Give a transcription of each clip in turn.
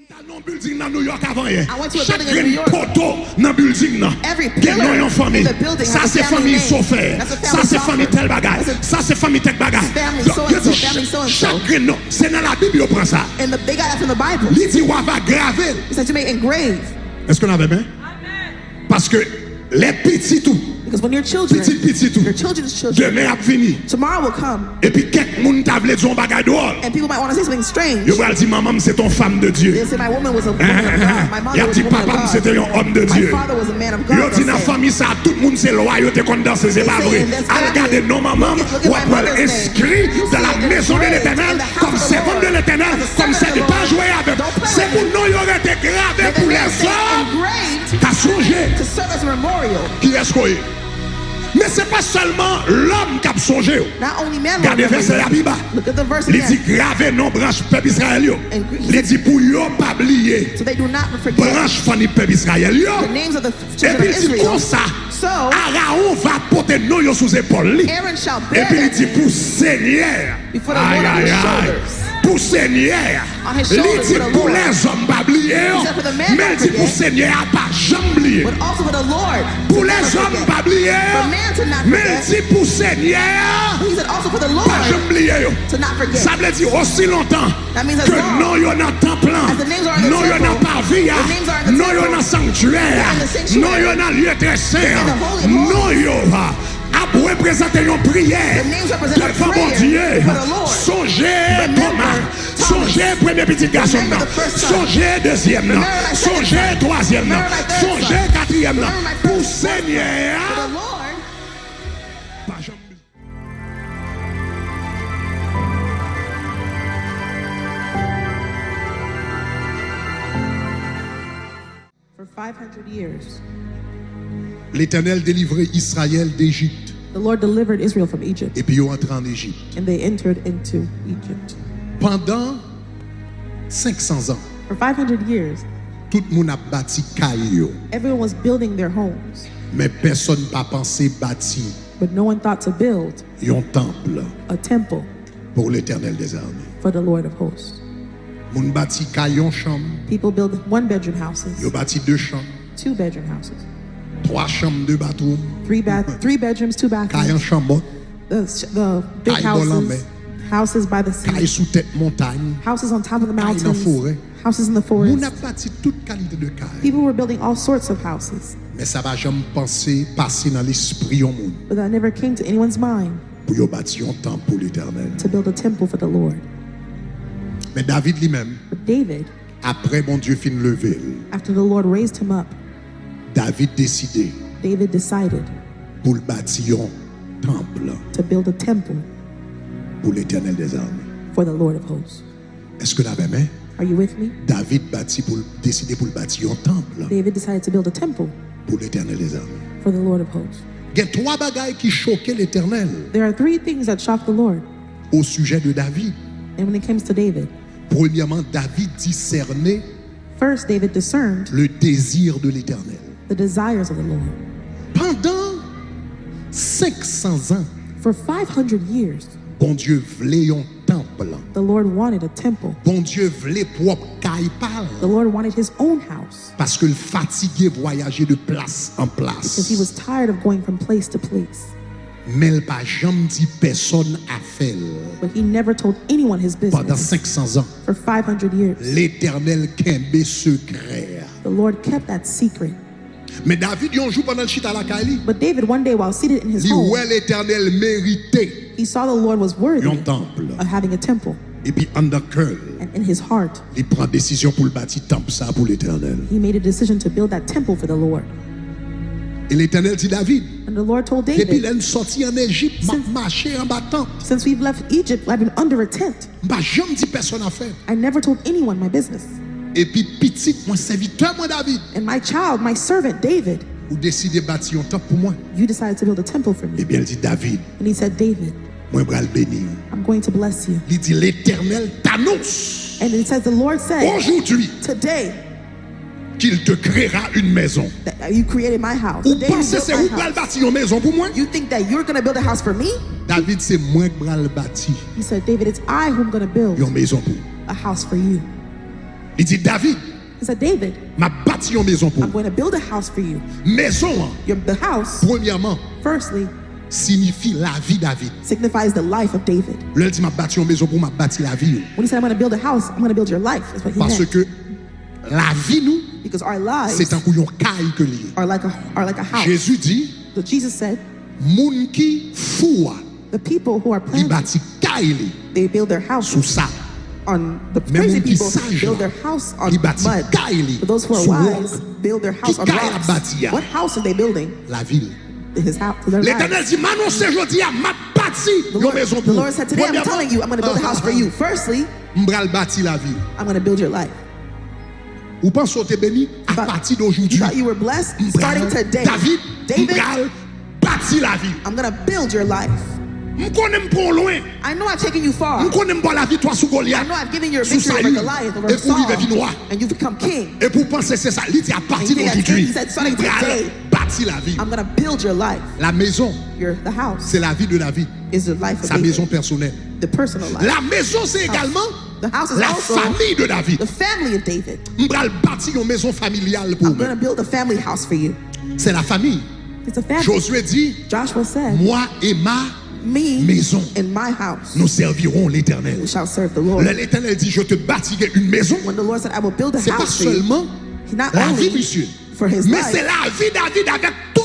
Dans building dans New York avant hier. I went to a Chaque building in New York. poteau dans building là. Every pillar Gen famille. in the building Ça has c'est a family famille name. Sofer. That's a Ça family c'est famille Sofer. tel bagage. Ça c'est famille tel bagage. Family Donc, so-and-so, il dit, family so-and-so. chaque nom, c'est dans la Bible on prend ça. And they got that from the Bible. Il dit on va graver. He said you may engrave. Est-ce qu'on avait bien? Parce que les petits tout. Because when your children, Petit tout. your children's children, Demain a fini. tomorrow will come. Et puis quelques moun t'a vle son bagage dehors. And people might want to say something strange. Yo va dire maman c'est ton femme de Dieu. They'll say my woman was a woman of God. My Y mother a was dit a woman papa of c'était God. un homme de My Dieu. father was a man of Yo God. dit they'll dans say. famille ça tout le monde c'est loyauté qu'on danse c'est pas vrai. Regardez non maman ou après inscrit dans la maison de l'Éternel comme servante de l'Éternel comme c'est pas jouer avec. C'est pour nous y aurait été gravé pour les hommes. Engraved T'as songé to serve as a memorial. qui est-ce qu'on est? Mais c'est pas seulement l'homme qui a songé. Not only man will Regardez remember verset you. la Bible. Look at the verse Il dit again. gravé non branche peuple Israël yo. Il dit pour yo pas oublier So they do not forget branche famille peuple Israël yo. the names of the Et children puis of il dit Israel. comme ça. So Aaron va porter nous yo sous épaule. Aaron shall Et bear puis il that dit pour Seigneur. before the Lord on his shoulders. Pour Seigneur. On his Il shoulders dit for the pour Lord. les hommes pas oublier. He said for the man Mais not il dit pour forget. Seigneur pas jamais oublier. But also for the Lord. Pour to les never hommes forget. pas oublier. For man to not Mais forget. il dit pour Seigneur. He said also for the Lord Pas jamais oublier. to not forget. Ça veut dire aussi longtemps That means as que long non yon a temple, as the names are in the non yon a temple, pavilla, the names are in the non yon temple, a sanctuaire, they're in the sanctuary, non yon a lieu très saint, in the holy of non holies. yon a représenter une prière The names represent a devant mon prayer Dieu. for the Lord. Songez Remember Thomas, Thomas. songez premier petit garçon, Remember the first son. songez deuxième, Remember my second songez son. troisième, Remember my third songez son. quatrième, Remember my pour first son. Seigneur. For the Lord. Pas jamais. For 500 years, L'Éternel délivrait Israël d'Égypte. the Lord delivered Israel from Egypt, Et puis ils entré en Égypte. and they entered into Egypt. Pendant 500 ans, For 500 years, tout le monde a bâti caillou. everyone was building their homes, Mais personne n'a pensé bâtir but no one thought to build un temple a temple pour l'Éternel des armées. for the Lord of hosts. Moun bâti caillou chambre, People build one-bedroom houses, yo bâti deux chambres, two-bedroom houses, trois chambres, deux bathrooms, three bedrooms, two caillou bathrooms. chambre, The big Caille dans la houses, houses by the caillou sea, sous tête montagne. houses on top of the Caille dans mountains, forêt. houses in the Moun a forest. bâti toute qualité de caille. People were building all sorts of houses, Mais ça va jamais penser passer dans l'esprit yon moun but that never came to anyone's mind pour yo bâti un temple pour l'Éternel. to build a temple for the Lord. Mais David lui-même, But David, après mon Dieu fin levé, after the Lord raised him up, David décidé David decided pour le bâtir un temple to build a temple pour l'Éternel des armées. for the Lord of hosts. Est-ce que l'avez aimé? Are you with me? David bâti pour décider pour le bâtir un temple David decided to build a temple pour l'Éternel des armées. for the Lord of hosts. Il y a trois bagailles qui choquaient l'Éternel There are three things that shocked the Lord, au sujet de David. and when it comes to David, Premièrement, David discernait first David discerned le désir de l'Éternel. the desires of the Lord. Pendant 500 ans, For 500 years, bon Dieu voulait un temple. the Lord wanted a temple. Bon Dieu voulait propre caille The Lord wanted his own house parce que le fatigué voyager de place en because he place. was tired of going from place to place. Mais il n'a jamais dit personne à faire. But he never told anyone his Pendant business. 500 ans, For 500 years, l'Éternel kembe secret. the Lord kept that secret. Mais David, un jour pendant le chita la Kali, But David, one day while seated in his il home, ouais l'Éternel mérité he saw the Lord was worthy un temple. of having a temple. Et puis, en the cœur, And in his heart, il prend décision pour le bâtir temple ça pour l'Éternel. he made a decision to build that temple for the Lord. Et l'Éternel dit David, And the Lord told depuis David, qu'il est sorti en Égypte, m'a marché en battant. since we've left Egypt, I've been under a tent. M'a jamais dit personne à faire. I never told anyone my business. Et puis, petit, mon serviteur, moi David, And my child, my servant David, ou décidé de bâtir un temple pour moi. you decided to build a temple for Eh me. bien, il dit David, And he said, David, moi je vais le bénir. I'm going to bless you. Il dit l'Éternel t'annonce And it says, the Lord said, aujourd'hui today qu'il te créera une maison. that you created my house. Ou The day you pensez built c'est my vous qui allez house. bâtir une maison pour moi? You think that you're going to build a house for me? David, c'est moi qui vais le bâtir He said, David, it's I who am going to build une maison pour. a house for you. Il dit David, He said, David, m'a bâti une maison pour I'm vous. going to build a house for you. Maison, The house, premièrement, firstly, signifie la vie David. signifies the life of David. Le dit m'a bâti une maison pour m'a bâti la vie. When he said, I'm going to build a house, I'm going to build your life. That's what he Parce meant. que la vie nous, Because our lives c'est un couillon caille que lié. are like a house. Jésus dit, So Jesus said, moun qui fou, the people who are il planted, bâti caille li they build their house sous ça. on the Mais crazy moun qui people sage build là, their house on il bâti mud. caille li But those who are sous wise roc. build their house Qui on caille rocks. a bâti ya? What house are they building? La ville. His house. Their L'Éternel lives. dit, m'annonce aujourd'hui, m'a bâti une maison The pour Lord said, today I'm telling you, I'm going to build a house for you. Firstly, M'bral bâti la ville. I'm going to build your life. Ou pensez que béni à But partir You d'aujourd'hui. thought you were blessed? Starting today, David, David, m'bral bâti la ville. I'm going to build your life. M'konne m'prend loin. I know I've taken you far. M'konne m'prend la victoire sous I Goliath. know I've given you a Sous victory over Saül. Goliath, over Et pour Saul, vivre vie noire. and you've become king. Et pour penser c'est ça, il dit à partir And he said, d'aujourd'hui, he said, starting m'bral today, bâti la ville. I'm going to build your life. La maison, The house c'est la vie de David. is the life of Sa David, maison personnelle. the personal life. La maison, c'est également The house is la also famille de David. the family of David. M'bral bâti une maison familiale pour I'm going moi. to build a family house for you. C'est la famille. It's a family. Josué dit, Joshua said, moi et ma me maison, and my house, nous servirons l'Éternel. we shall serve the Lord. L'Éternel dit, je te bâtirai une maison. When the Lord said, I will build a C'est pas house for you, seulement not la vie, only monsieur, for his mais life, c'est la vie David avec toute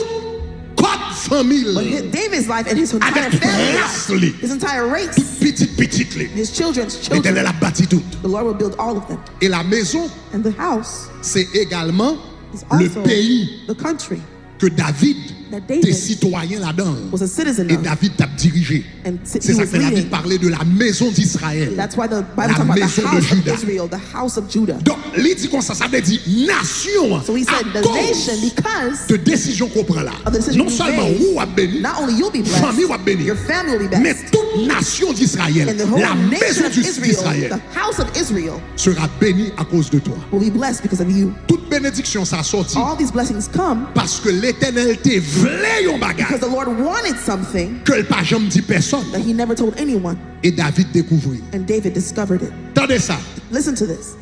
famille. but David's life and his entire Avec family race, life, li. his entire race, Petite. his children's L'Éternel children, a bâti tout. the Lord will build all of them. Et la maison, And the house c'est également is le also pays the country que David that était David citoyen là-dedans. was a citizen Et of. David t'a dirigé. And C'est he ça was que la Bible leading. parlait de la maison d'Israël. That's why the La Bible talks about maison the de house of Juda. Israel, the house of Judah. Donc, il dit comme ça veut dire nation. So he said, à the cause nation, because de décision qu'on prend là. of the decision Non you seulement made, vous a béni, not only you'll be famille va blessed, bénir, your family will be mais blessed, toute nation d'Israël, and the whole la nation maison of Israel, d'Israël the house of Israel, sera bénie à cause de toi. will be blessed because of you. Toute bénédiction ça sorti All these blessings come parce que l'Éternel te voulait un bagage because the Lord wanted something que le pas jamais dit personne. that he never told anyone, Et David découvrit. and David discovered it. Attendez ça. Listen to this.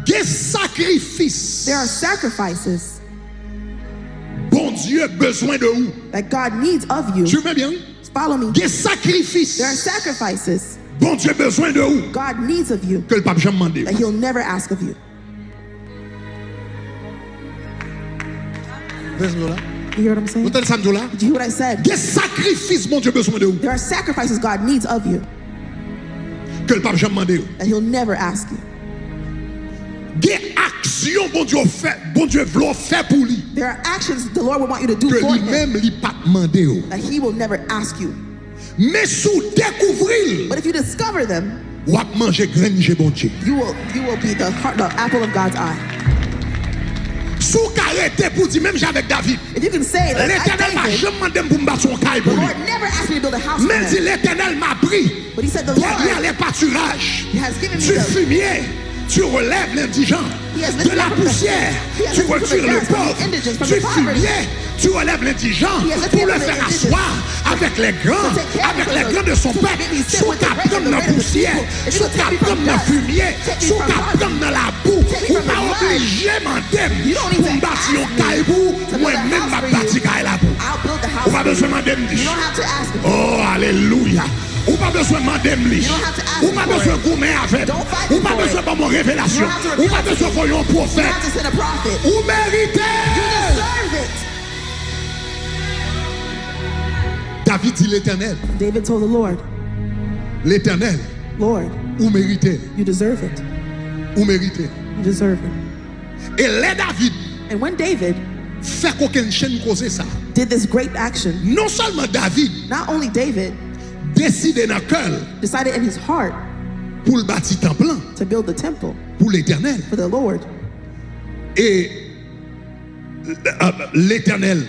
Des sacrifices. There are sacrifices Bon Dieu, besoin de où? that God needs of you. Tu veux bien? Follow me. Des sacrifices. There are sacrifices Bon Dieu, besoin de où? God needs of you Que le pape jamais demandé. that he'll never ask of you. You hear what I'm saying? Vous entendez ça, nous, là? Did you hear what I said? Des sacrifices, bon Dieu, besoin de où? There are sacrifices God needs of you Que le pape jamais demandé. that he'll never ask you. Des actions, bon Dieu, fait, bon Dieu, veut faire pour lui. There are actions the Lord will want you to do Que for him lui-même, lui pas demandé. that he will never ask you. Mais sous découvrir, But if you discover them, ou à manger granger, bon Dieu. you will be the apple of God's eye. Sous caractère pour dire, même j'avec David. If you can say that L'Éternel m'a David, jamais demandé pour me battre son caille the pour lui. Lord never asked me to build a house for Mais dit him. l'Éternel m'a pris But he said the derrière Lord les pâturages has given me du the fumier. Tu relèves l'indigent He has de lifted la up from the- poussière. He has Tu lifted from the retires le dust, from the pauvre indigents, from du the poverty. fumier. Tu relèves l'indigent He has lifted pour le up the faire indigents. asseoir avec les grands, To take care avec of les the- grands de son to peuple. make me sit Sous with the ta great prendre and the dans la great of the poussière, people. If you sous take ta me from prendre dans la dust, fumier, take me sous from ta poverty. prendre dans la boue. Take me Ou from pas the mud. obligé m'endem You don't pour even bâtir ask un me caillou. to build a Moi-même, house ma for you. bâti caille là pour. I'll build the house Ou pas for besoin you. m'endem You don't have to ask me. Oh, alléluia. Ou pas besoin de m'endem lui. You don't have to ask Ou me pas for besoin it. de gourmet avec. Don't fight Ou me pas for besoin it. de mon révélation. You don't have to Ou reveal pas it to besoin me. de un You don't prophète. have to send a prophet. Ou méritez. You deserve it. David dit l'Éternel. David told the Lord, L'Éternel. Lord, Ou méritez. you deserve it. Ou méritez. You deserve it. Et les David And when David fait qu'aucune chaîne cause ça. did this great action, Non seulement David not only David décide dans le cœur decided in his heart pour le bâtir temple to build the temple pour l'Éternel. for the Lord. Et l'Éternel,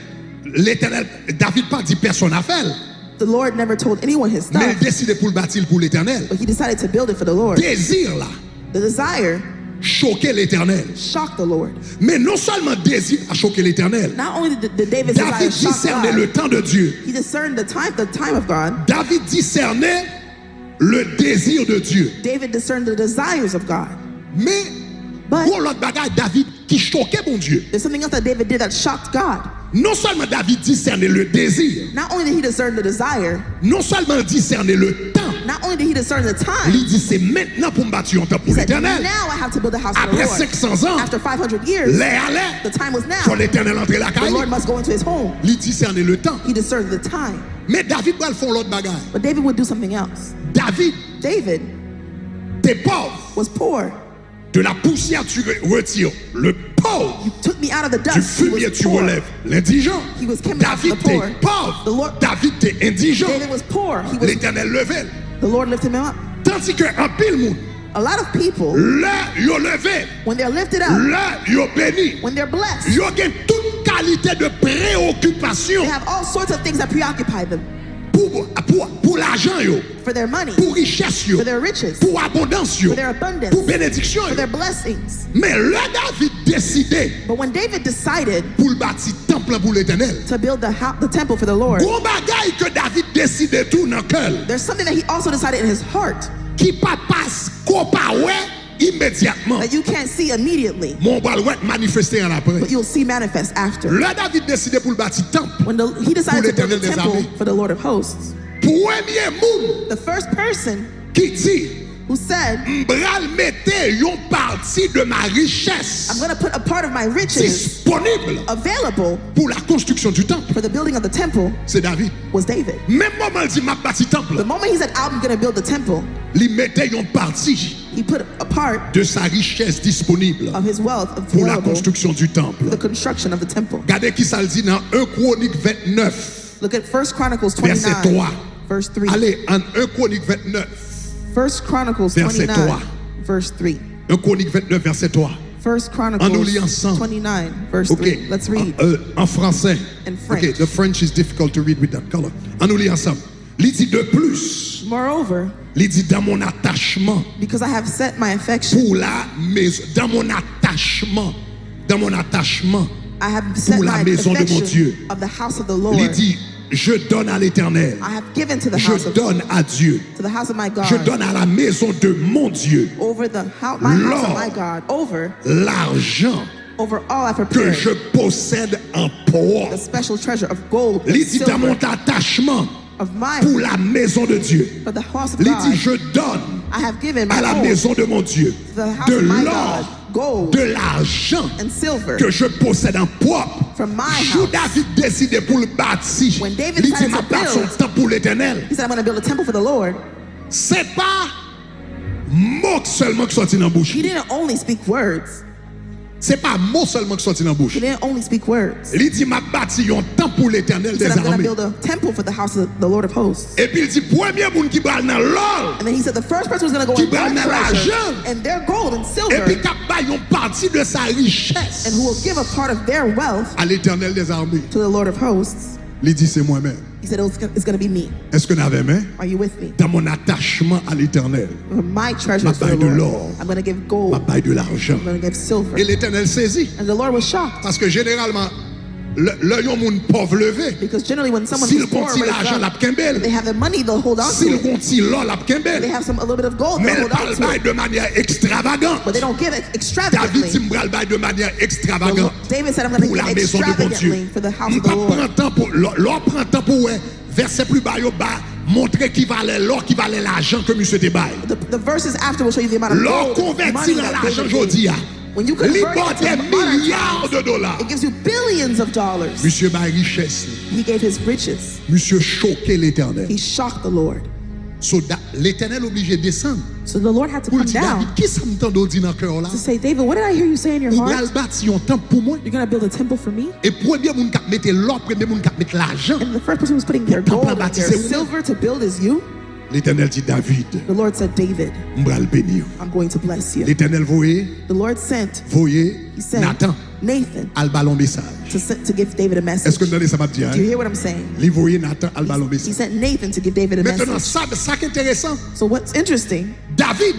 David pas dit personne à faire, The Lord never told anyone his mais il stuff, décide pour le bâtir pour l'Éternel. but he decided to build it for the Lord. Désir là, The desire choquer l'Éternel. shocked the Lord. Mais non seulement désir a choqué l'Éternel, Not only did David's desire David shock discernait God, le temps de Dieu. he discerned the time of God. David discernait le désir de Dieu. David discerned the desires of God. Mais l'autre bagaille, David qui choquait bon Dieu. There's something else that David did that shocked God. Non seulement David discernait le désir, Not only did he discern the desire, non seulement discerner le temps, not only did he discern the time, il dit c'est maintenant pour me bâtir un temple he pour said, l'Éternel. now I have to build a house for the Après Lord. 500 ans, After 500 years, l'air the time was now. faut l'Éternel entrer la The caille. Lord must go into his home. Il discernait le temps. He discerned the time. Mais David va le faire l'autre bagaille. But David would do something else. David, David t'es pauvre. was poor. De la poussière tu retires le pauvre. You took me out of the Du dust. He fumier was tu poor. relèves l'indigent. He was coming out David of the t'es poor. pauvre. The Lord- David t'es indigent. David was poor. He was, L'Éternel levait. the Lord lifted him up. Tandis que un pile monde, A lot of people, là yo levé, when they're lifted up, là yo béni, when they're blessed, yo gen toute qualité de préoccupation they have all sorts of things that preoccupy them. pour l'argent yo, For their money, pour richesse yo, for their riches, pour abondance yo, for their abundance, pour bénédiction for yo. their blessings. Mais là David décidé But when David decided pour le bâtir temple pour l'Éternel. to build the temple for the Lord, Gros bagaille que David décidé tout dans cœur. there's something that he also decided in his heart Qui pas passe qu'on pas ouais immédiatement. that you can't see immediately, Mon bal ouais manifester en après. but you'll see manifest after. Là David décidé pour le bâtir temple. When he decided to build a l'Éternel des temple armées. for the Lord of hosts, Premier monde the first person qui dit who said, m'bral mette yon partie de ma richesse I'm going to put a part of my riches disponible available pour la construction du temple, for the building of the temple c'est David. was David. Même moment il dit m'a bâti temple, The moment he said, I'm going to build the temple, il mettait yon partie he put a part de sa richesse disponible of his wealth pour la available construction du temple. for the construction of the temple. Regardez qui ça le dit dans 1 Chronique 29, Look at 1 Chronicles verset 3. 29, verse 3. Allez, en 1 Chronique 29, 1 Chronicles Verset 29, 3. verse 3. 1 Chronique 29, verset 3. 1 En nous lit Chronicles ensemble. 29, verse Ok, 3. Let's read. En français. In French. Ok, the French is difficult to read with that color. En nous lit ensemble. Il dit de plus, Moreover, il dit dans mon attachement because I have set my affection, pour la maison, dans mon attachement, I have set la my maison de mon affection Dieu. of the house of the il Lord. dit je donne à l'Éternel, I have given to the je house of donne à Dieu, to the house of my God, je donne à la maison de mon Dieu over my house Lord. of my God, over all I que prepared, je possède en propre. the special treasure of gold and Il dit dans mon silver attachement of my pour la maison de Dieu. for the house of Il dit God. je donne I have given my à la own maison de mon Dieu to the house de of my l'or, God, gold de l'argent and silver que je possède en propre. from my Jour house. David décidé pour le bâtir. When David Il dit decided ma to place build, son temps pour l'Éternel. He said, I'm going to build a temple for the Lord. C'est pas mot seulement qui sortit dans la bouche. He didn't only speak words. C'est pas mot seulement qui sortit dans la bouche. He didn't only speak words. Il dit m'a bâti un temple pour l'Éternel He des said, I'm going to armées. build a temple for the house of the Lord of hosts. Et puis il dit premier monde qui va dans l'or. And then he said the first person who's going to go Qui in their va dans treasure l'argent. and their gold and Et silver, puis qui va une partie de sa richesse and who will give a part of their wealth à l'Éternel des armées. to the Lord of hosts. Il dit c'est moi-même. He said it's going to be me. Est-ce que vous avez main? Are you with me? Dans mon attachement à l'Éternel, For my treasures for baille the de Lord. l'or. I'm going to give ma gold. baille de l'argent. I'm going to give silver. Et l'Éternel saisit. And the Lord was shocked Parce que généralement, le yon moun pauvre levé, because generally when someone s'il who's poor gonti l'argent la raised up, pkembel, they have the money, they'll hold on to s'il it. gonti l'or la They pkembel, have a little bit of gold, mais they'll elle hold on parle to bail it. de manière extravagante. But they don't give it David extravagantly. dit m'bral bail de manière extravagante David said, I'm going to pour give la maison de mon Dieu. extravagantly for the house of the M'pas Lord. prend temps pour l'or prend temps pour ouais, verset plus bas yo bas montrer qui valait l'or qui valait l'argent que monsieur te bail. The verses after will show you the amount of L'or gold and converti money dans that l'argent David jodi gave. a. When you Li convert bon it to des modern milliards de times, dollars. it gives you billions of dollars. Monsieur bail richesse. He gave his riches. Monsieur choqué l'Éternel. He shocked the Lord. So l'Éternel obligé de descendre. So the Lord had to Pour come dire David, down qui ça m'entend dire dans le cœur là? to say, David, what did I hear you say in your Ou heart? bien bâti un temple pour moi. You're going to build a temple for me? Et premier monde qui mettait l'or, premier monde qui mettait l'argent. And the first person who's putting their Pour gold and baptiser their vous. silver to build is you? L'Éternel dit David, The Lord said, David, m'bral bénir. I'm going to bless you. L'Éternel voyait, The Lord sent, voyait he sent Nathan Nathan al ballon message. to give David a message. Est-ce que vous entendez ça m'a dit? Do you hear what I'm saying? Il voyait Nathan al ballon He message. sent Nathan to give David a Maintenant message. ça qui est intéressant, So what's interesting, David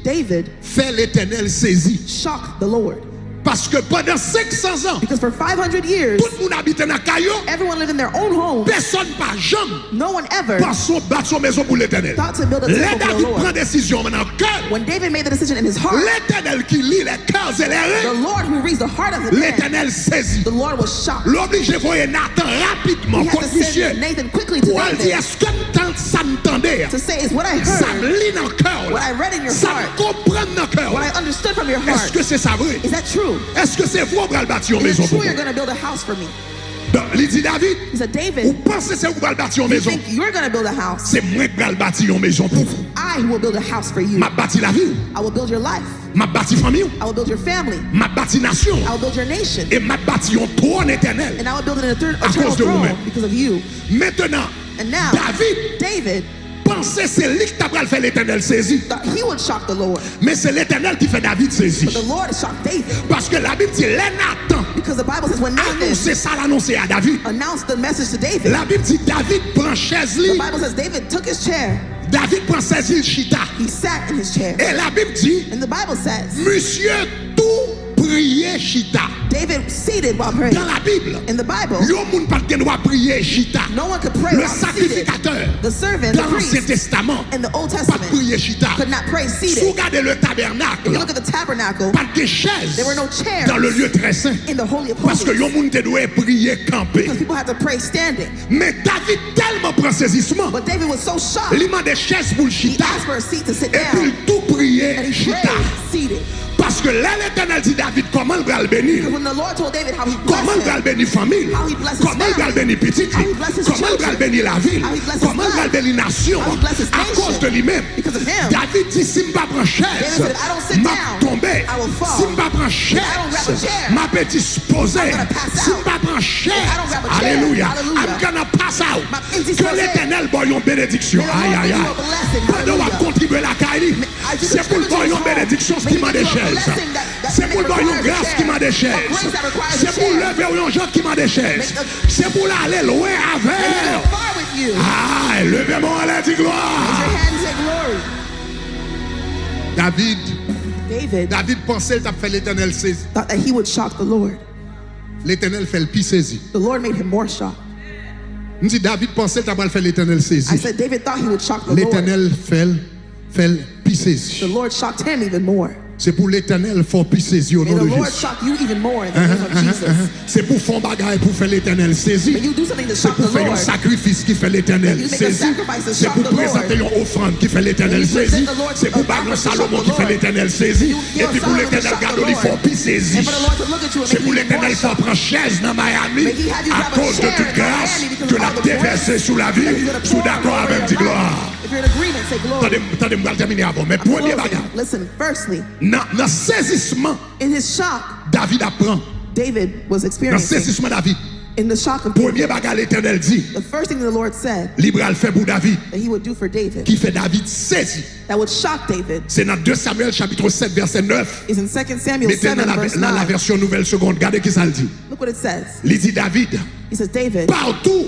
David fait l'Éternel saisi. shocked the Lord. Parce que pendant 500 ans, Because for 500 years, tout le monde habitait dans caillou, everyone lived in their own home. personne pas jamais No one ever bâti son maison pour l'Éternel. thought to build a Les temple for the David prend Lord. décision dans le cœur. When David made the decision in his heart, L'Éternel qui lit les cœurs et les the reins, Lord who reads the heart of the man, l'Éternel saisit. the Lord was shocked. L'obligé voyer Nathan rapidement He had to contre monsieur. send Nathan quickly to Pour elle dire, David est-ce que ça m'entendait? to say, is what I Ça me heard, lit dans le cœur. what I read in your Ça heart, me comprend dans le cœur. what I understood from your Est-ce heart. que c'est ça vrai? Is that true? Est-ce que c'est vous qui allez bâtir une Is maison it pour true you're moi? going to build a house for me? Donc, il dit David, He said, vous David, pensez que c'est vous qui allez bâtir une you maison? think you're going to build a house? C'est moi qui vais bâtir une maison pour vous. I will build a house for you. M'a bâti la vie, I will build your life. m'a bâti famille, I will build your family. m'a bâti nation, I will build your nation. et m'a bâti un trône éternel. And I will build it in a cause eternal de vous-même. throne because of you. Maintenant, And now, David pensez c'est lui qui t'a fait l'éternel saisi. thought he would shock the Lord. Mais c'est l'éternel qui fait David saisi. But the Lord shocked David. Parce que la Bible dit, les Nathan Because the Bible says when Nathan annonçait ça, l'annonçait à David. announced the message to David, La Bible dit, David prend chaise the li, Bible says David took his chair. David prend chaise li, chita. He sat in his chair. Et la Bible dit, And the Bible says monsieur tout prier chita. David seated while praying. Dans la Bible, In the Bible, yon moun pas de droit prier chita. no one could pray Le while seated. sacrificateur The servant, the dans l'Ancien priest, Testament, in the Old pas Testament prier chita. could not pray Si vous seated. regardez le If you tabernacle, look at the tabernacle, pas de chaise there were no chairs dans le lieu très saint. in the Holy of Parce que Holies. yon moun te doit prier campé. Because people had to pray standing. Mais David tellement prend saisissement, But David was so shocked, il m'a des chaises pour le he chita. asked for a seat to sit Et puis down. tout And prier he chita. prayed seated. Parce que là, l'Éternel dit David, comment il va le bénir? Because when the Lord told David how he Comment il blessed va le him, bénir famille? how he blessed his Comment il va le family, bénir petit? how he blessed his Comment il va le bénir la ville? how he blessed his Comment il va le life, bénir nation? how he blessed his À nation, cause de lui-même. because of him, David dit, si je ne prends pas chaise, David said, "If I don't sit m'a down, tombé. I will fall. Si je ne prends pas If I don't grab a chaise, chair, m'a petit posé. I'm gonna pass Si je ne out. prends pas If I chaise, don't grab a chair, alléluia, hallelujah, I'm gonna pass out. my empty Que posé. l'Éternel boit une bénédiction. May the Lord Aïe, aïe, give you a aïe. blessing. Pendant qu'on Hallelujah. contribue à la caille, I do c'est pour le contribute boire to une his bénédiction home. qui m'a May des he give you a chaises. blessing that C'est pour le boire une requires a grâce chair. qui m'a des A chaises. grace that requires a C'est pour chair. lever aux gens qui m'a des chaises. C'est pour l'aller loin May he avec. go far with you. Ah, levez-moi à la dit Raise your gloire. hand and say glory. David pensait qu'il a fait l'éternel saisi. Thought that he would shock the Lord. L'éternel fait le pis saisi. The Lord made him more shocked. On dit David pensait qu'il a fait l'éternel I saisi. said David thought he would shock the Lord. L'éternel fait le pis The saisi. Lord shocked him even more. C'est pour l'éternel faut pis saisi au May nom the de Lord Jésus. shock you even more in the name of Jesus. C'est pour faire bagaille pour faire l'éternel saisi. May you do something to C'est shock pour the faire un Lord. sacrifice qui fait l'éternel You make a saisi. sacrifice to C'est shock pour the Lord. présenter une offrande qui fait l'éternel You present saisi. the Lord C'est pour a bagon sacrifice to Salomon shock qui the fait Lord. l'éternel saisi. You Et give puis pour Solomon to l'éternel shock the garde il Lord. faut pis saisi. And for the Lord to look at you and C'est make pour you l'éternel more faut shocked. prendre chaise dans Miami May he have you à grab a cause de chair toute in grâce Miami because que of l'a all the déversée grace sous la that he's vie. gonna Sous pour d'accord over avec your dit life. gloire. If you're in agreement, say glory. Attendez, je vais terminer avant. Mais premier bagage, Listen, firstly, dans saisissement, in his shock, David apprend. David was Dans experiencing. saisissement David, In the shock of premier David, bagage l'éternel dit, the first thing the Lord said Libral fait pour David, that he would do for David, qui fait David saisi. that would shock David, C'est dans 2 Samuel chapitre 7 verset 9. is in 2 Samuel Mettez 7 verse dans la 9. version nouvelle seconde. Regardez qui ça le dit. Look what it says. Il dit David, He says, David, partout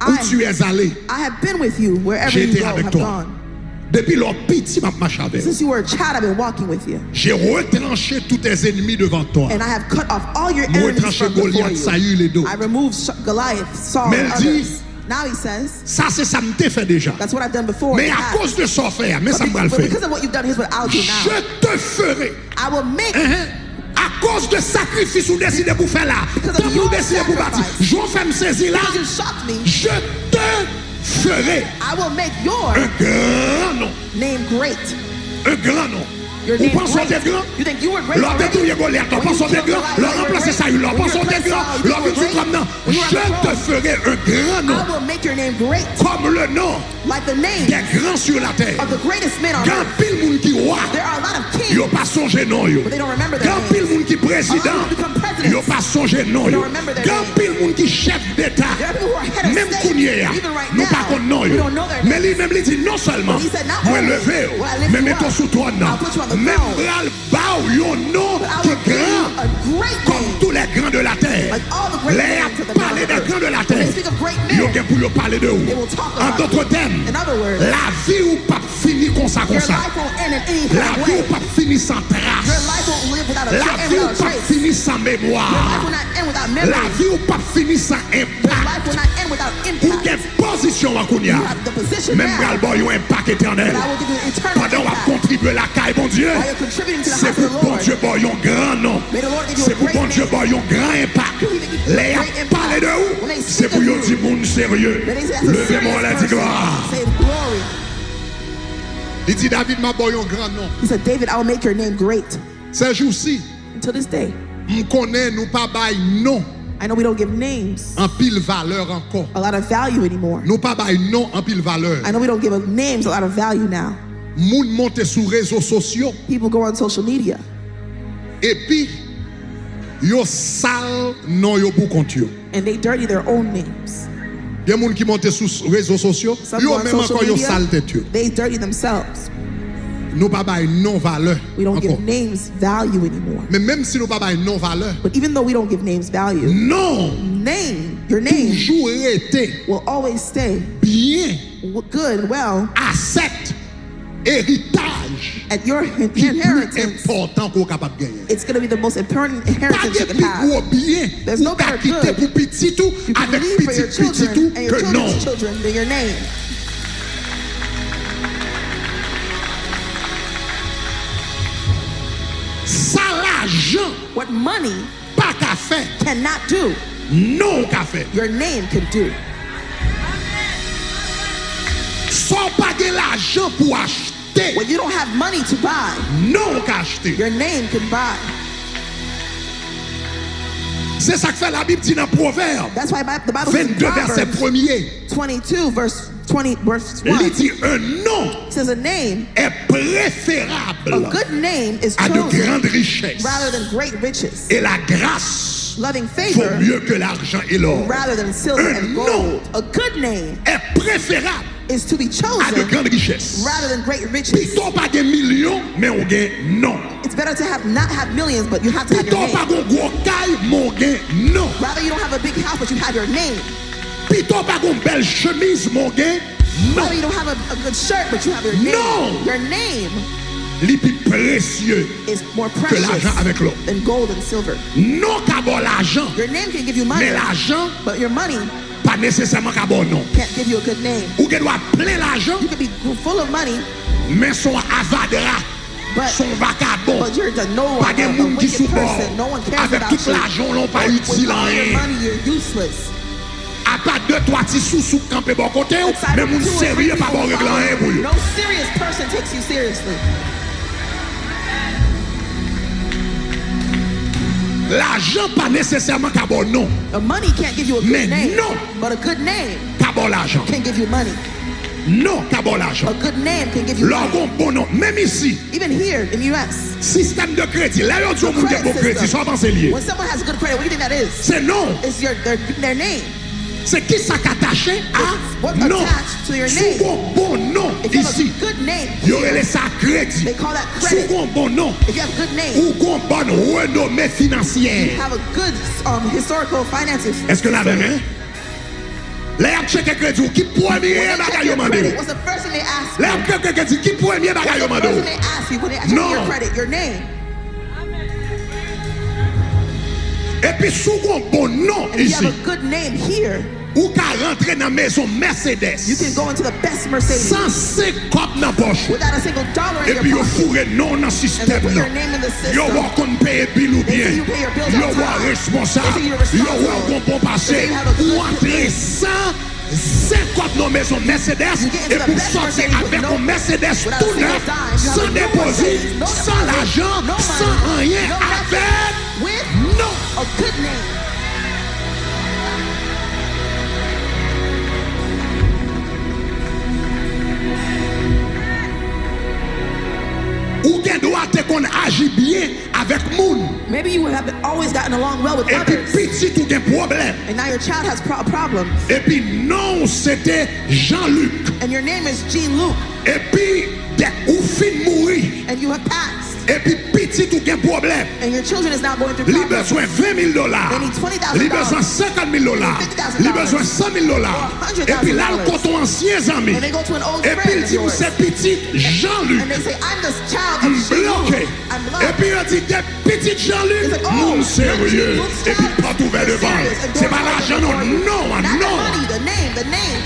où tu es allé, I have been with you wherever j'ai you été go, avec have toi. gone. Depuis leur petit m'a marché avec. Since you were a child, I've been walking with you. J'ai retranché tous tes ennemis devant toi. And I have cut off all your Moi, enemies tranché from before Goliath, you. Saül et d'autres. I removed Goliath, Saul, Mais and il dit, others. Now he says, ça c'est ça me t'ai fait déjà. that's what I've done before. Mais in the à past. cause de son frère, mais ça me va le But faire. because of what you've done, here's what I'll do now. Je te ferai. I will make, À cause de sacrifice ou décidé pour faire là. Because Tant of vous your décidé pour bâtir. sacrifice. Je vais me saisir là. because you shocked me, Je te ferai I will make your un grand nom. name great. Un grand nom. Your Vous name pensez great. que grand? You think you were great L'autre already? tout est Goliath, on When pense you au grand, killed Goliath, l'on you were remplace great. Saül, on When pense you au replaced grand, Saul, you l'on were dit great. comme non. When you were Je on the te throne, ferai un grand nom, I will make your name great, comme le nom like the name des grands sur la terre. of the greatest men on Quand earth. pile monde qui roi, There are a lot of kings, yo pas songé non yo. but they don't remember their Quand pile names. monde qui président, A lot who become presidents, yo pas songé non they yo. don't remember their Quand names. pile monde qui chef d'état, There are people who are head of même state, Kounier, even right nous now, pas connaissons non we yo. don't know their Mais names. lui même lui dit non seulement, But he said, not moi only lever, will I lift mais you mettons up, sous trône, I'll put you on the même throne. bral bao yo nom But I qui will give you grand. a great Comme name, tous les grands de la terre. like all the great Les men to the parler man des of grands de la earth. terre. When they speak of great Yo men, gen pour yo parler de they où? will talk En about d'autres you. termes, In other words, la vie ou pas fini comme ça, comme your ça. life won't end in any La kind of vie way. ou pas fini sans Your trace. life won't live without a La trace. vie ou pas fini sans Your life mémoire. will not end without La memory. vie ou pas finir sans Your impact. life will not end without Ou impact. quelle position à Kounia. You have the position Même now. pral boy un impact éternel. But I will give you an eternal Pendant qu'on impact. contribue la caille, bon Dieu. While you're contributing to the C'est house of pour the bon Lord. Dieu boy un grand nom. May the Lord give you C'est a pour great bon Dieu name. boy un grand impact. Les a parlé de où? C'est pour yon dit moun sérieux. Then they say that's a Levez-moi serious la dit person. gloire. Say glory. Il dit David m'a boy un grand nom. He said, David, I will make your name great. Ces jours-ci, Until this day, on connaît nous pas bail non I know we don't give names en pile valeur encore. a lot of value anymore. Nous pas bail non en pile valeur. I know we don't give names a lot of value now. Moun monte sur réseaux sociaux People go on social media et puis yo sale non yo pour compte yo. and they dirty their own names. Il y a moun qui monte sur réseaux sociaux, Some go yo on même encore social yo sale media, tête yo. they dirty themselves. Nous pas bail non valeur. We don't encore. give names value anymore. Mais même si nous pas bail non valeur, But even though we don't give names value, Non. your name toujours été will always stay bien good, well, à cet héritage at your qui est plus inheritance. important qu'on capable de gagner. It's going to be the most important Pas inheritance you de can plus have. gros bien There's ou no qu'a better quitté good pour petit tout You can avec leave for your petit tout children and your que non. children's children than your name. Ça l'argent What money pas qu'à faire. cannot do, Non qu'à faire. your name can do. Sans pas de l'argent pour acheter. When you don't have money to buy, Non qu'à acheter. your name can buy. C'est ça que fait la Bible dit dans Proverbe That's why the Bible says in 22 verset Proverbs 1er. 22 verse 1. Il dit un nom It says a name, est a préférable good name is à de chosen grandes richesses. rather than great riches. Et la grâce Loving vaut favor mieux que l'argent et l'or. rather than silver Un and nom gold. A good name est préférable is to be à de chosen grandes richesses. rather than great riches. Plutôt pas des millions, mais on gagne non. It's better to not have millions, but you have to have your Plutôt pas name. un gros caille, mais on gagne non. Rather, you don't have a big house, but you have your name. Plutôt pas une belle chemise, mon gain non. Rather, you don't have a good shirt, but you have your name. No. Your name Les plus précieux is more que precious l'argent avec l'or. than gold and silver. Non qu'à bon l'argent, Your name can give you money, mais l'argent but your money pas nécessairement qu'à bon non. can't give you a good name. Ou qu'elle doit plein l'argent, You can be full of money, mais son avadra, but son vagabond. but you're the no Pas one, de a monde qui wicked sous bord. person. No one cares Avec about tout you. l'argent, l'on pas With utile all your rien. money, you're useless. À part deux, trois petits sous campés bon côté, Aside mais from mon 2 or 3 sérieux pas bon people régler rien pour following, eux. no serious person takes you seriously. L'argent pas nécessairement qu'à bon non, The money can't give you a Mais good name, non. but a good name qu'à bon l'argent. can give you money. Non qu'à bon l'argent. A good name can give you money. L'orgon bon nom, même ici, Even here in the U.S., système de crédit, là on dit au monde qui a bon credit crédit, system. soit pensé lié. When someone has good credit, what do you think that is? C'est non, It's their name. c'est qui ça qu'attaché à What's non. attached to your Sous name? un bon nom If you have ici, a good name, il y aurait ça crédit. they call that Sous credit. un bon nom, If you have a good name, ou qu'on bonne renommée financière. have a good historical finances. Est-ce que la même, hein? Là, il y a checké crédit, qui When premier they check bagaille your au mandé? credit, what's the first thing they ask Là, you? il y a checké crédit, qui premier What's bagaille au the mandé? first thing they ask you when they check Non. your credit? Your name. Et puis, sous un bon nom And if you have ici, a good name here, ou qu'à rentrer dans la maison you Mercedes, can go into the best Mercedes 150 dans la poche. without a single dollar Et in puis, your vous pocket. fourrez non dans le And they système. put Non. your name in the Yo, system. va qu'on paye bill ou They bien. say you pay your bills Yo, on va time. responsable. They say you're Yo, responsible. va qu'on bon passer. They say you have a good Ou entrer 150 dans la maison Mercedes. You get into Et the pour best sortir Mercedes with avec no- un Mercedes without a tout single neuf, dime. You have sans a new déposit, Mercedes, no sans deposit, l'argent, no money, sans rien. no nothing. Avec With non. a good name. Ou bien doit te qu'on agit bien avec moun. Maybe you have always gotten along well with Et puis others, petit ou gen problème. and now your child has a problem, Et puis non, c'était Jean-Luc. and your name is Jean Luke, Et puis ou fin mourir. and you have passed, Et puis petit ou gen problème. and your children is now going through Li problems. besoin $20,000. They need $20,000. Li besoin $50,000. $50,000. Li besoin $100,000. $100,000. Et puis là, le coton ancien ami. And they go to an old Et puis friend il of dit, vous yours, c'est petit Jean-Luc. and they say, I'm the child of Jean Luke. Bloqué. I'm Et puis blocked. a dit des petites Jean-Luc, It's like, oh, monde sérieux. look Et puis sharp, pas ouvert look devant. serious, and C'est doors pas l'argent, open non, for you. non, Not the non. money, the name, the name.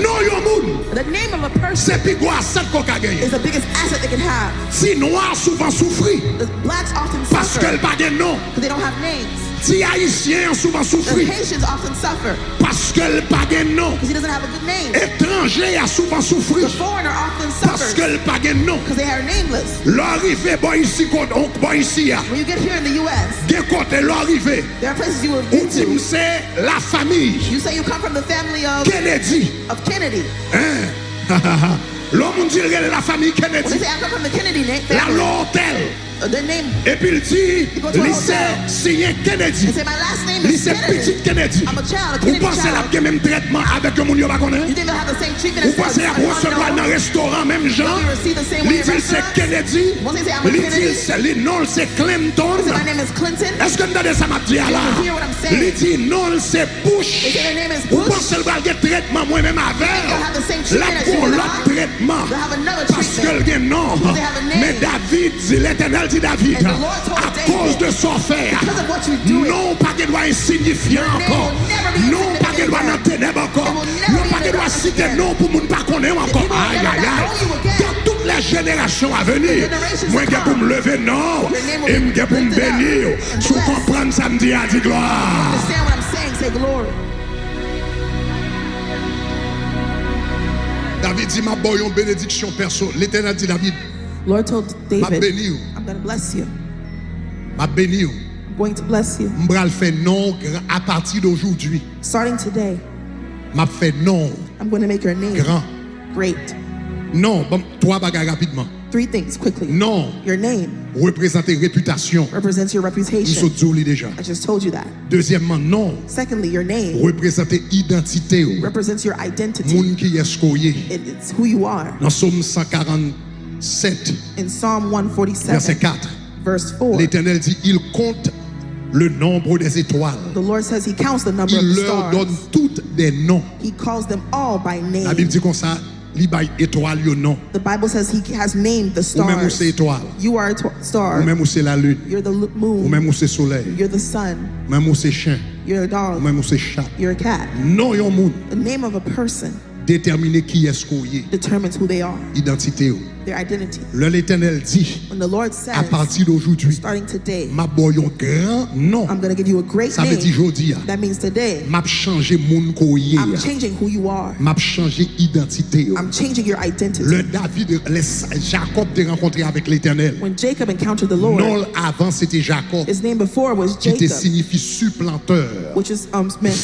Non, yo moun. The name of a person C'est plus gros asset qu'on a gagné. is the biggest asset they can have. Si noir souvent souffri The blacks often parce suffer qu'elle pas de nom. because they don't have names. Si haïtien souvent The souffri Haitians often suffer parce qu'elle pas de nom. because he doesn't have a good name. Étranger a souvent souffri The foreigner often parce suffers qu'elle pas de nom. because they are nameless. L'arrivée bon ici bon ici a. When you get here in the U.S., Des côtés l'arrivée. there are places you will Ou get dit to. c'est la famille You say you come from the family Kennedy. of Kennedy. Hein? L'homme dit la famille When they Kennedy. say I come from the Kennedy La family, l'hôtel. their name, Et puis il dit, go to a lycée hotel. signé Kennedy. they say my last name is Lycée Kennedy. Petite Kennedy. I'm a child, a Vous Kennedy pensez la child. même traitement avec un moun yo pas connaît? You think they'll have the same treatment Vous as pensez à recevoir dans un unknown? restaurant même genre? Will you receive the same way Il in dit c'est restaurants? Kennedy. Once they say I'm a Il Kennedy, dit c'est le nom c'est Clinton. they say my name is Clinton. Est-ce que vous entendez ça m'a dit là? You hear what I'm saying? Il dit non c'est Bush. They say their name is Vous Bush. pensez le va traitement moi-même They'll have the avec? same La treatment as you pour and l'autre I. traitement. They'll have another Parce que treatment. le gain non. they have a name. Mais David dit l'éternel dit David. And the Lord told À David, cause de son faire. because of what you're doing, Non pas qu'il doit insignifiant your name encore. will never be Non pas qu'il doit dans insignificant ténèbres encore. It will never Non be pas in qu'il the doit darkness citer again. non pour moun pas connaître encore. people will Aïe never aïe aïe. know you again. Dans toutes les générations à venir. generations Moi to j'ai pour come. me lever non. Your name will Et be me pour me lifted up bénir. and Tu blessed. comprends samedi à dire gloire. Understand what I'm saying? Say glory. David dit, ma boy, une bénédiction perso. L'éternel dit, David, Lord told m'a David, béni, I'm going to bless you. m'a béni. I'm going to bless you. M'bral fait non à partir d'aujourd'hui. Starting today, M'a fait non I'm going to make your name grand. great. Non, bon, trois bagages rapidement. 3 things quickly. Non, Your name représenter réputation. represents your Nous reputation. sommes dit déjà. I just told you that. Deuxièmement, non, Secondly, your name représenter identité. represents your identity. Moun qui est skoye. It's who you are. Dans Somme 147, In Psalm verset 147, 4, verse 4, l'Éternel dit, il compte le nombre des étoiles. the Lord says he counts the number of Il the leur donne stars. toutes des noms. He calls them all by La name. Bible dit comme ça, li bay étoile yo non. The Bible says he has named the Ou même où c'est stars. étoile. You are a Ou star. même où c'est la lune. You're the Ou moon. même où c'est soleil. You're the sun. Ou même où c'est chien. You're a Ou dog. même où c'est chat. You're a cat. Non yon moun. The name of a person Déterminer qui est ce qu'on y est. determines who they are, Identité. Ou. their identity. Le l'Éternel dit, When the Lord à says, partir d'aujourd'hui, starting today, m'a boyon grand non. I'm going to give you a great Ça veut dire name, jodi a. that means today, M'a changé moun ko yé. I'm changing who you are. M'a changé identité. I'm changing your identity. Le David, Jacob te rencontré avec l'Éternel. When Jacob encountered the Lord, Non avant c'était Jacob his name before was qui te Jacob, signifie supplanteur, which is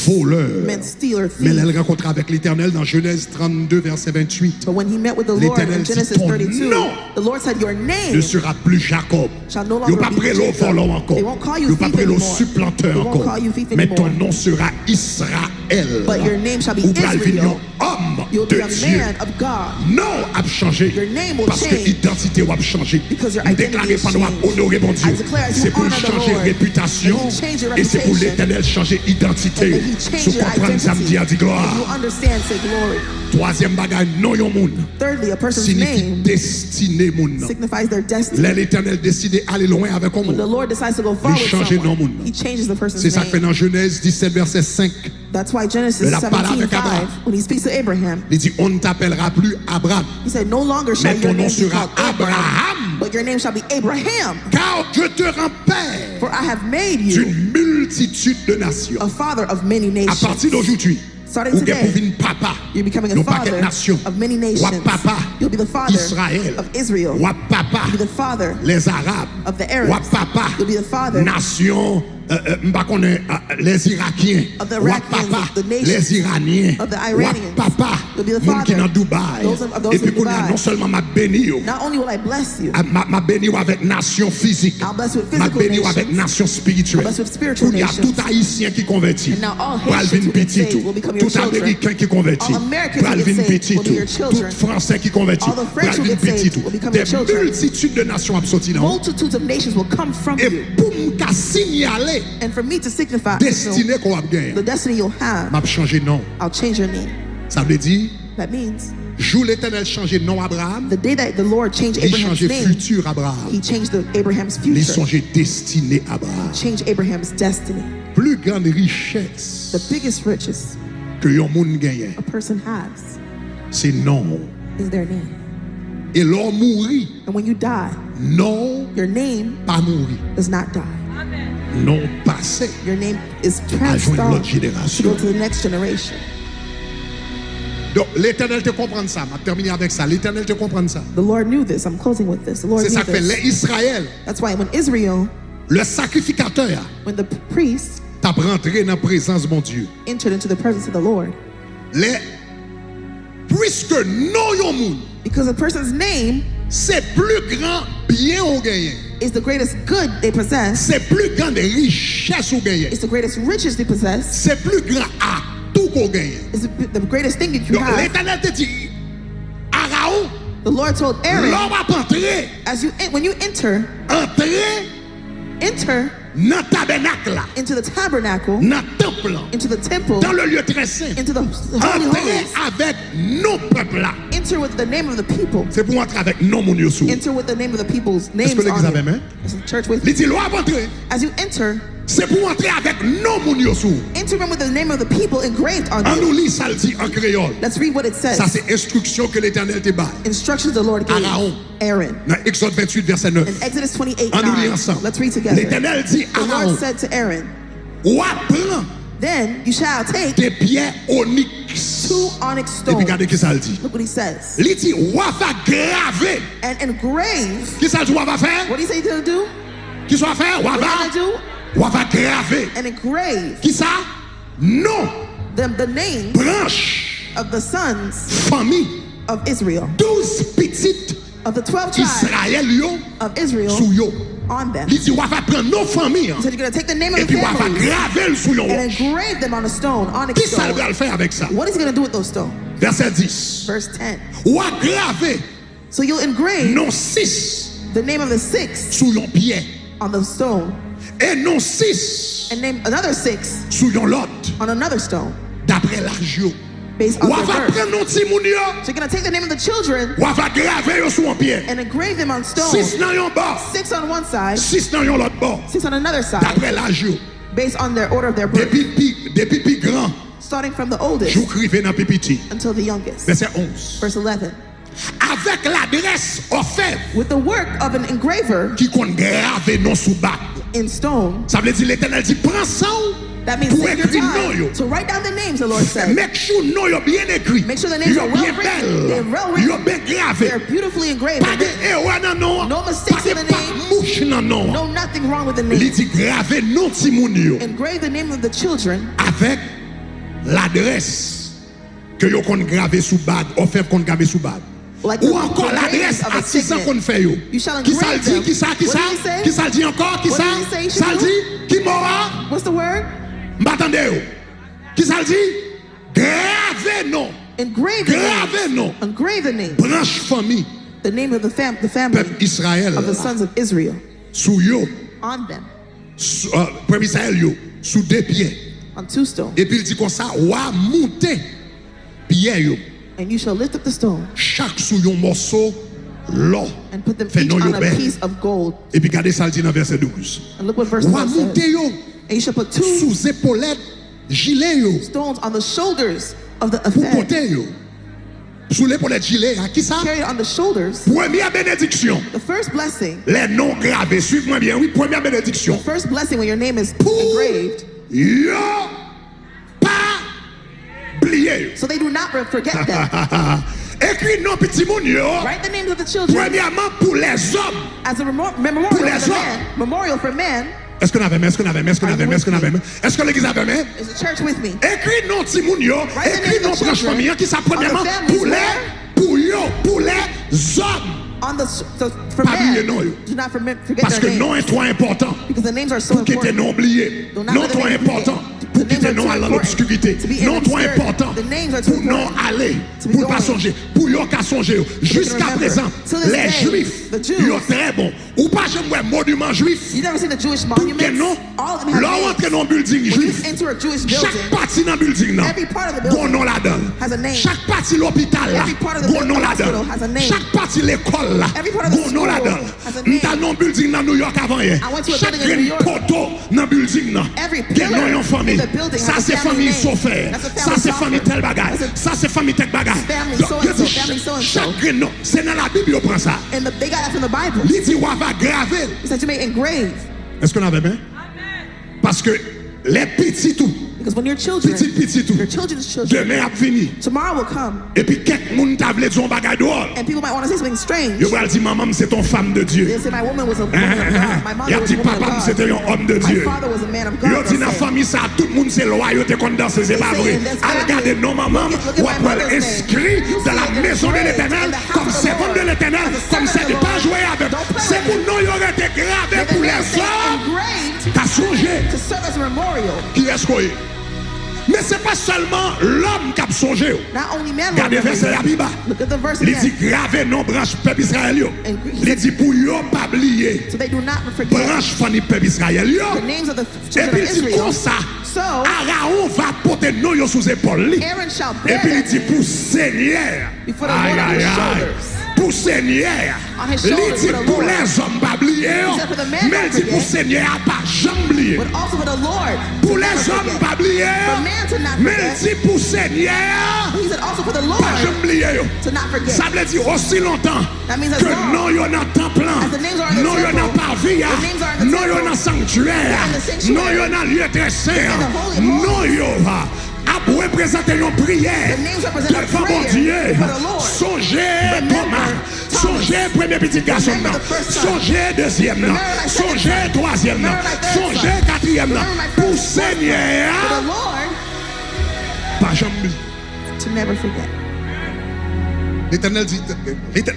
voleur. meant stealer, Mais thief. elle rencontre avec l'Éternel dans Genèse 32 verset 28. But when he met with the Lord L'Éternel in dit, Genesis ton 32, nom the Lord said, your Ne name sera plus Jacob. shall no Yo longer pas be près l'eau Jacob. volant encore. They won't call you Yo pas thief près l'eau anymore. supplanteur They won't encore. call you thief Mais ton anymore. nom sera Israël. But your name shall be Ou pral Israel. venir homme You'll de be a Dieu. man of God. Non a changé. Your name will Parce que change. identité va changer. Because your Nous identity déclarer is pendant changed. honorer mon Dieu. I declare as you C'est pour honor the changer Lord, réputation. and you change your Et c'est pour reputation, l'Éternel changer identité. and that he changed Sous your comprendre samedi a dit identity. gloire. If you understand, say glory. Troisième bagage, non yon moun. Thirdly, a person's Signifie name destiné moun. signifies their destiny. L'Éternel décide d'aller loin avec un When the moun. Lord decides to go far Il with change nom someone, moun. he changes the person's C'est ça que fait name. dans Genèse 17 verset 5. That's why Genesis La parole avec 17:5, Abraham. when he speaks to Abraham, Il dit on ne t'appellera plus Abraham, he said, no longer shall mais your ton nom name be sera called Abraham, Abraham. but your name shall be Abraham. Car je te rends père For I have made you d'une multitude de nations. a father of many À nations. partir d'aujourd'hui, Starting ou today, pour venir papa, You're becoming a non pas quelle father nation, of many ou nations. papa, You'll be the father Israël, of Israel. ou papa, You'll be the father les Arabes, of the ou Arabs. papa, You'll be the father nation, m'pa connaît, les Irakiens, of the ou Iraqis, papa, the nations, les Iraniens, of the ou Iranians. papa, You'll be the moun qui father dans Dubaï, of those et puis in qu'on a Dubai. non seulement m'a béni yo, Not only will I bless you, m'a béni yo avec nation physique, I'll bless you with m'a physical béni yo nations. avec nation spirituelle. I'll bless you with spiritual Il y a nations. tout haïtien qui convertit, And now all pral Haitians vin who get petit saved tout, will become your tout children. américain qui convertit, All Americans pral who get vin saved petit will be tout, your tout children. français qui convertit, All the French pral who vin get saved petit tout. will become Des your children. multitudes de nations absolues là. multitudes of nations will come from Et you. pour m'ka signaler And for me to signify destinée qu'on a the gagné, destiny you'll have, m'a changé nom. I'll change your name. Ça veut dire That means Jour l'Éternel changeait nom Abraham, the day that the Lord changed il Abraham's changeait name, futur Abraham. he changed Abraham's Il future, songeait destiné Abraham. changed Abraham's destiny. Plus grande richesse The biggest riches que yon moun gagne, a person has c'est non. is their name. Et l'homme mourit, And when you die, non your name pas mourir. does not die. Non passé Your name is à joindre transformed l'autre to go génération. to the next generation. Donc l'Éternel te comprend ça. Je vais terminer avec ça. L'Éternel te comprend ça. The Lord knew this. I'm closing with this. The Lord C'est knew ça que fait this. les Israël, That's why when Israel, le sacrificateur, when the priest t'a rentré dans la présence de mon Dieu. entered into the presence of the Lord, Les, puisque non yon moun, because a person's name c'est plus grand bien ou gagné. is the greatest good they possess, C'est plus grande richesse ou gagné. it's the greatest riches they possess, C'est plus grand atout qu'on gagne. it's the greatest thing that you Donc have. l'Éternel te dit, Araon, The Lord told Aaron, l'homme va entrer, when you enter dans le tabernacle, into the tabernacle, dans le temple, into the temple, dans le lieu très saint. into the holy Entrer holies, avec nos peuples là. enter with the name of the people, C'est pour entrer avec nos moun yo sou. enter with the name of the people's names Est-ce que l'église on avait it. main? Is the church with Il you? dit, l'homme va entrer. As you enter, C'est pour entrer avec nos moun yo sou. enter them with the name of the people engraved on En it. nous lit ça le dit en créole. Let's read what it says. Ça c'est instruction que l'Éternel te bat. Instructions the Lord gave Aaron. Aaron. Dans Exode 28 verset 9. In Exodus 28, En nous lit 9. ensemble. Let's read together. L'Éternel dit The Aaron, Lord said to Aaron, ou apprend then you shall take des pierres onyx. 2 onyx Et puis stones. regardez qui ça le dit. Look what he says. Il dit, ou va graver. And engrave. Qui ça le dit, ou va faire? What do you say he's going to do? Qui ça va faire? Ou What va? are you going to do? Ou va graver. And engrave Qui ça? Non. the names Branche. of the sons Famille. of Israel, 12 petites of the 12 tribes Israël yo. of Israel Sous yo. on them. Il dit, ou va prendre nos familles. He said you're going to take the name Et of the puis ou va families graver le sous yo. and engrave them on a stone, onyx Qui ça stone. va le faire avec ça? What is he going to do with those stones? Verset 10. Verse 10. Ou va graver So you'll engrave non 6 the name of the 6 sous yon pied. on the stone Et non 6 and name another 6 sous yon lot. on another stone D'après l'âge yo. based on Ou their va birth. prendre non ti moun yo. So you're going to take the name of the children Ou va graver yo sous un pied. and engrave them on 6 stone, dans yon bord. 6 on one side, 6 dans yon l'autre bord. 6 on another side, D'après l'âge yo. based on their order of their birth, Depuis plus grand. starting from the oldest Jou krive dans plus petit. until the youngest. Verset 11. Verse 11. Avec l'adresse orfèvre With the work of an engraver qui compte graver non sous bac. in stone, Ça veut dire l'Éternel dit prends ça that means pour take your écrire non yo. time to write down the names, the Lord said. Make sure non yo bien écrit. Make sure the names Yo are well bien written. They're belle. well written. Yo bien gravé. They're beautifully engraved. Pas de erreur nan non. No mistakes Pas de in the pas name. mouche nan non. No, nothing wrong with the Il name. dit graver non ti moun yo Engrave the name of the children avec l'adresse que yo kon gravé sous bag, offert kon gravé sous bag. like Ou the encore l'adresse of a assistant signet. qu'on fait yo. You shall Qui ça le engrave dit? them. Qui ça? Qui What ça? did he say? Qui ça le dit encore? Qui What ça? did he say, Ça le Shimon? dit? Qui m'aura? What's the word? M'attendez yo. Qui ça le dit? Gravé non. Engrave the Gravé name. non. Engrave the name. Branche famille The name of the family peuple Israël of the sons of Israel sous yo. on them, Peuple Israël yo sous 2 pieds. on 2 stones. Et puis il dit comme ça, wa monter pied yo. And you shall lift up the stone Chaque sous yon morceau l'or. and put them Fait each non yo on a belle. piece of gold. Et puis regardez ça le dit dans verset 12. And look what verse Wa 12 monter says. yo And you shall put 2 sous épaulettes gilet yo. stones on the shoulders of the Pour offend. porter yo. Sous l'épaulette gilet, à qui ça? Carried on the shoulders. Première bénédiction. The first blessing, Les noms gravés, suivez-moi bien, oui, première bénédiction. the first blessing when your name is Pour engraved, yo pas oublier. so they do not forget them. Écrit non petit moun yo. Write the names of the children Premièrement pour les hommes. as a memorial Pour for les the man. Memorial for man. Est-ce qu'on avait main? Est-ce qu'on avait main? Est-ce qu'on avait main? Est-ce qu'on avait main? Est-ce que l'église avait main? Is the church with me? Écrit non petit moun yo. Write the Écrit names non of the branche children famille qui ça premièrement of the families pour les where? pour yo pour les hommes. On the for Pas oublier man. non yo. Do not forget Parce que their non names est trop important. because the names are so Pour que t'es important. non oublié. Do not Non let the trop names be important. forget. Pour pour The names quitter are non too à important l'obscurité. to be in Non trop obscurity. important The names are too pour non important aller, to be pour pas going. songer, pour yon qu'à songer. Jusqu'à remember. présent, Till this les day, Juifs, the Jews, ils sont très bons. Ou pas jamais un monument juif. You never seen the Jewish Que monuments? non, All of them have là names. rentre dans un building When you juif. enter a Jewish Chaque building, partie dans le building, every part of the bon building nom là-dedans. has a name. Chaque partie de l'hôpital, là, Every part of the bon nom là-dedans. hospital has a name. Chaque partie de l'école, là, Every part of the bon nom school là-dedans. has a name. M'ta dans un building dans New York avant hier. I went to a Chaque building in New York. poteau dans le building, là. Every Gen pillar yon famille. in the building Ça has a c'est family famille name. Sofer. That's a Ça family c'est famille Sofer. tel bagage. That's a Ça c'est famille tel bagage. family Donc, so-and-so, yo dit, family so-and-so. chaque nom, c'est dans la Bible, on prend ça. and they got that from the Bible. Il dit, on va graver. It said you may engrave. Est-ce qu'on avait bien? Parce que les petits tout, Because when your children, petit tout, your children's children, demain a fini. tomorrow will come, Et puis quelques moun t'a vle son bagay dehors. and people might want to say something strange. Yo va dire maman c'est ton femme de Dieu. They say my woman was a woman of God. My Y mother a was dit a woman papa of c'était God. un homme de My Dieu. father was a man of God. Yo dit they'll dans say. famille ça tout le monde c'est loyauté qu'on danse c'est pas They say vrai. in this Al family, regarder non maman look at ou my après mother's name. inscrit You dans see la it maison de engraved l'Éternel in the house comme of the servant Lord. de l'Éternel As a comme servant c'est of de the pas Lord. jouer avec. Don't play C'est with pour it. nous y aurait été gravé May pour the les name say hommes. engraved T'as songé to serve as a memorial. qui est-ce qu'on est? Mais c'est pas seulement l'homme qui a songé. Not only men will Regardez remember verset la you. Bible. Look at the verse Il dit again. gravé non branche peuple Israël yo. And he Il dit pour yo pas oublier So they do not forget branche famille peuple Israël yo. the names of the Et children puis of il dit Israel. comme ça. So Aaron va porter non yo sous épaule li. Aaron shall Et bear puis il them dit pour Seigneur. before the Lord on his shoulders. Pour Seigneur. On his Il shoulders dit for the pour Lord. les hommes pas oublier. He said for the men Mais not il dit pour forget. Seigneur pas jamais oublier. But also for the Lord. Pour to les never hommes forget. pas oublier. For man to not Mais il forget. dit pour Seigneur. He said also for the Lord Pas jamais oublier. to not forget. Ça veut dire aussi longtemps That means as que long non yon a temple, as the names are in the non yon a temple, pavilla, the names are in the non yon a temple, sanctuaire, and the sanctuary, non yon a lieu très saint, and the holy of holies. non yon a représenter une prière The names represent a devant mon prayer Dieu. for the Lord. Songez Remember Thomas, Thomas. songez premier petit garçon, Remember the first son. songez deuxième, Remember my second songez son. troisième, Remember my third son. songez quatrième, Remember my pour first son. For the Seigneur, Lord pas jamais. to never forget.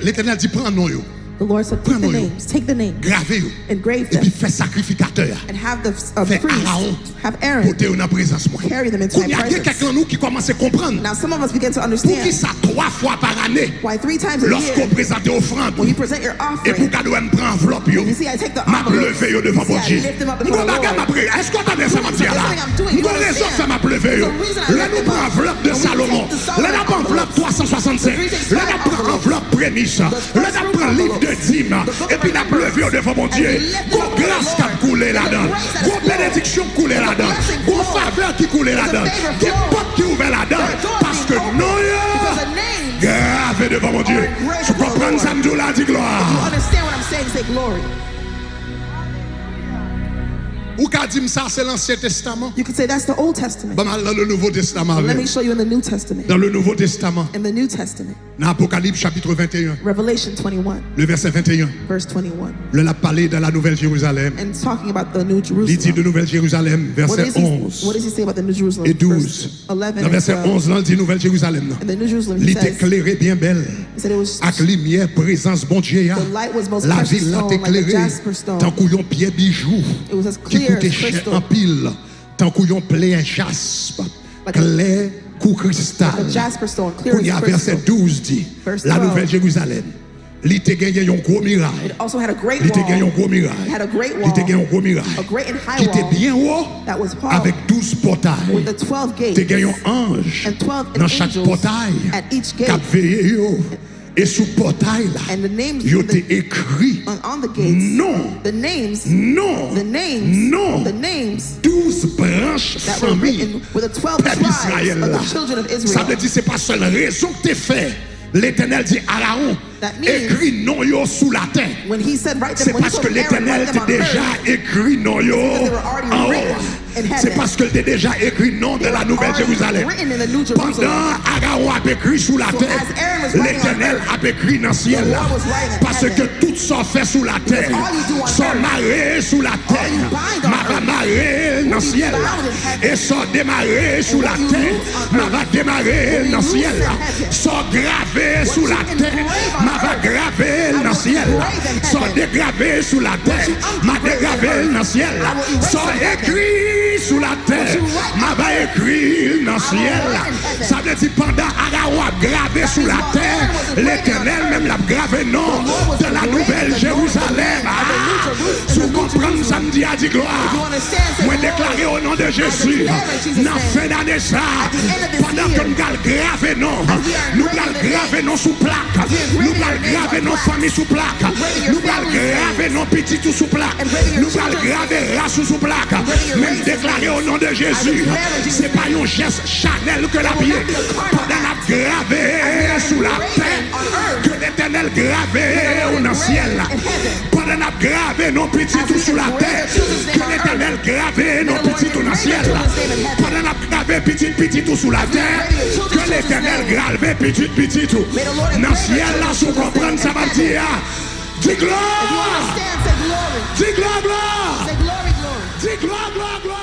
L'Éternel dit prends non yo, The Lord said, take the Prends-moi. names, take the names, gravez yo, engrave et them, puis fais sacrificateur. and have the Fais priest, Aaron have Aaron porter en présence moi. carry them into Il my y a presence. quelqu'un de nous qui commence à comprendre. Now some of us begin to Pour qui understand ça 3 fois par année, why 3 times a Lorsqu'on year, présente offrande, when you present your et pour offering, qu'elle doit prendre enveloppe, yo, you see I take the m'a envelope, levé yo devant you see mon I Dieu. lift them up before M'gon the bagay Lord. m'a prié. Est-ce qu'on t'entend ça, m'a dit là? That's what I'm doing. You M'gon don't raison understand. fait m'a levé yo. There's a reason I Là lift nous them prend up. enveloppe de And we Salomon. take the Solomon Là nous prend enveloppe 365. Là nous prend enveloppe prémisse. Là nous prend livre de dîmes. Et puis nous levé yo devant mon Dieu. Gon grâce qui a coulé là-dedans. Gon bénédiction coulée là-dedans. Gon faveur qui coulait là-dedans. Des portes qui ouvert là-dedans. Parce que non because yo. the names, Gravé devant mon Dieu. Tu comprends ça, nous là, dit you gloire. understand what I'm saying, say glory. Ou qu'a dit ça c'est l'Ancien Testament. You could say that's the Old Testament. Bah mal dans le Nouveau Testament. Let me show you in the New Testament. Dans le Nouveau Testament, In the New Testament, dans Apocalypse chapitre 21, Revelation 21, le verset 21, verse 21, le l'a parlé dans la Nouvelle Jérusalem. and talking about the New Il dit de Jerusalem. Nouvelle Jérusalem, What verset does 11 he say about the New Jerusalem? et Verse 12. 11 Dans and verset 12. 11, là, il dit Nouvelle Jérusalem. In the New Jerusalem, Il he est says, éclairé bien belle. he said it was Avec lumière, présence, bon Dieu. The light was most La precious ville là stone, like a éclairée. jasper stone. Tant qu'on pied bijou. It was as Qui clear coûtait as cher crystal. en pile. Tant qu'on plein jaspe. Like a- Clair coup cristal. like a jasper stone, clear Qu'on y as a verset crystal. 12 dit. Verse La 12. Nouvelle Jérusalem. Il te gagné un gros mirail. It also had a great Il te gagné un wall gros mirail. It had a great Il te gagné un wall, gros mirail. a great and high Qui était wall bien haut. that was tall, Avec 12 portails. with the 12 Te gates gagné un ange. and 12 Dans chaque angels portail. at each Qui a gate. veillé yo. Et sous portail là. And the names Il of était the, écrit. on the gates, Non. the names, Non. the names, Non. the names 12 branches that were familles. written with the 12 Peuple tribes Israël of là. the children of Ça Israel. veut dire c'est pas seule raison que tu fait. L'Éternel dit Aaron, That means- écris non yo sous la terre. When he said write them, C'est when he parce que told Aaron l'Éternel write them t'a on déjà earth, écrit non yo because they were already en written haut. in heaven. C'est parce que t'a déjà écrit non de They la were Nouvelle already Jérusalem. written in the New Jerusalem. Pendant Aaron a écrit sous la So terre, as Aaron was writing on l'Éternel earth, a écrit dans le ciel the là. Lord was writing in Parce heaven. que tout ça fait sous la terre, all you do on sont earth, marrés sous la terre, you bind on m'a va earth, marrer dans le will be ciel là. bound in heaven. Et sont démarrés sous la what you terre, loose on m'a earth, va démarrer will dans le be ciel loose là. in heaven. Sont gravés sous you la terre, engrave on m'a va earth, graver I dans le will ciel là. engrave in Sont heaven. dégravés sous la terre, you m'a engrave in dégravé earth, dans le ciel là. I will erase Sont in heaven. écrits écrit sous la terre, m'a va écrit dans le ciel. Ça veut dire pendant Agawa gravé sous la terre, l'Éternel même l'a gravé non de la nouvelle Jérusalem. Si vous comprenez, ça me dit à dire gloire. Moi déclaré au nom de Jésus, dans la fin d'année ça, pendant que nous allons graver non, nous allons graver non sous plaque, nous allons graver nos familles sous plaque, nous allons graver nos petits tout sous plaque, nous allons graver race sous plaque. Même déclaré au nom de Jésus, c'est pas un geste charnel que la vie pendant la gravé sous la terre, que l'Éternel gravé dans le ciel, pendant la gravé nos petits tout sous la terre, que l'Éternel gravé nos petits tout dans le ciel, pendant la gravé petit tout sous la terre, que l'Éternel gravé petit tout dans le ciel. Là, si vous comprenez, ça va dire, dis gloire, dis gloire, gloire, dis gloire, gloire, gloire.